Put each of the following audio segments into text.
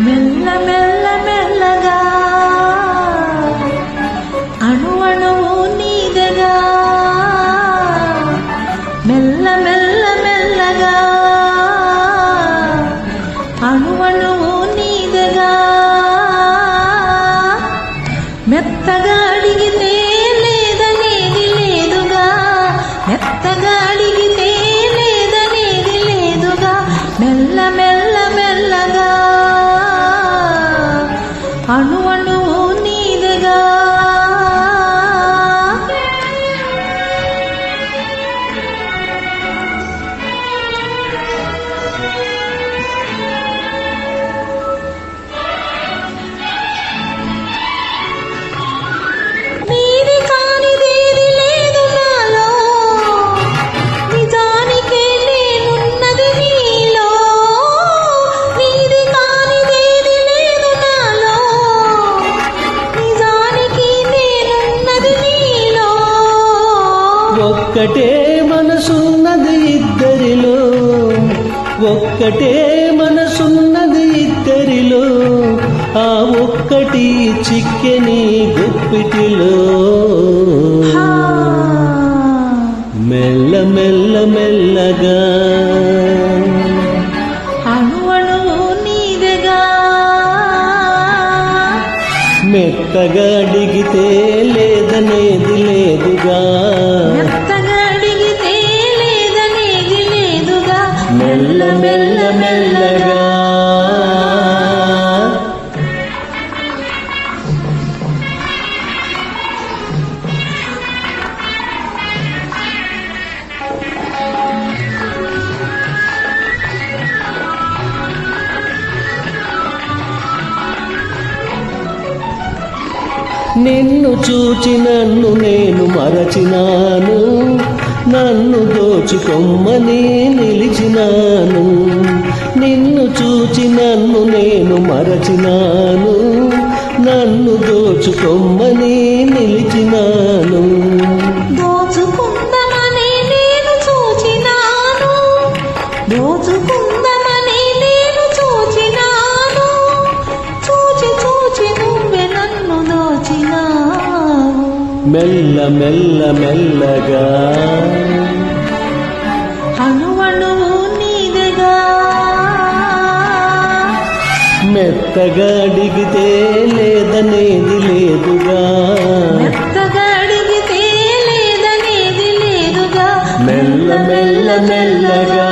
మెల్ల మెల్ల మెల్లగా అణువణువు నీదగా మెల్ల మెల్ల మెల్లగా అణువణువు నీదగా మెత్తగా అడిగితే లేదనేది లేదుగా మెత్తగా అడిగితే లేదనేది లేదుగా మెల్ల మెల్ల మెల్లగా అణువణువు నీదగా ఒక్కటే మనసున్నది ఇద్దరిలో ఒక్కటే మనసున్నది ఇద్దరిలో ఆ ఒక్కటి చిక్కెని గుప్పిటిలో మెల్ల మెల్ల మెల్లగా అణువణువు నీదగా మెత్తగా అడిగితే లేదనేది లేదుగా మెత్తగా అడిగితే లేదనేది లేదుగా మెల్ల మెల్ల మెల్లగా నిన్ను చూచి నన్ను నేను మరచినాను నన్ను దోచుకొమ్మని నిలిచినాను నిన్ను చూచి నన్ను నేను మరచినాను నన్ను దోచుకొమ్మని నిలిచినాను దోచుకుందామని నేను చూచినాను దోచుకుందామని నేను చూచినాను చూచి చూచి నువ్వే నన్ను దోచినావు మెల్ల మెల్ల మెల్లగా అణువణువు నీదగా మెత్తగా అడిగితే లేదనేది లేదుగా మెత్తగా అడిగితే లేదనేది లేదుగా మెల్ల మెల్ల మెల్లగా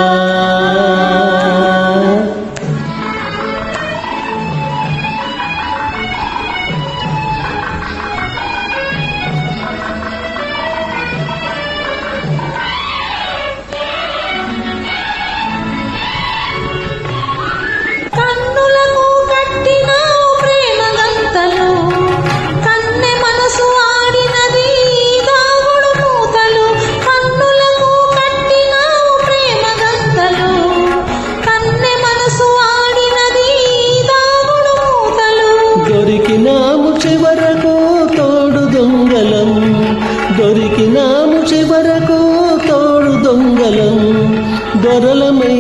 కన్నులకు కట్టినావు ప్రేమ గంతలు కన్నె మనసు ఆడినది దాగుడు మూతలు కన్నులకు కట్టినావు ప్రేమ గంతలు కన్నె మనసు ఆడినది దాగుడు మూతలు దొరికినాము చివరకు తోడు దొంగలం దొరికినాము చివరకు తోడు దొంగలం దొరలమై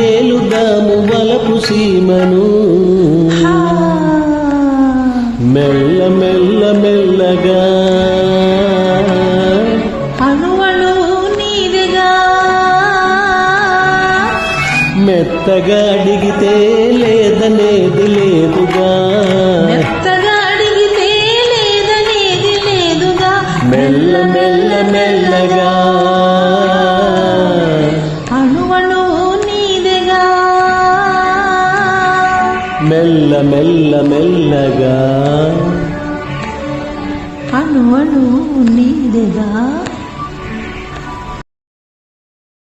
ఏలుదాము వలపు సీమను మెల్ల మెల్ల మెల్లగా అణువణువు నీదగా మెత్తగా అడిగితే లేదనేది లేదుగా మెత్తగా అడిగితే లేదనేది లేదుగా మెల్ల మెల్ల మెల్లగా అణువణువు నీదగా మెల్ల మెల్ల మెల్లగా అణువణువు నీదగా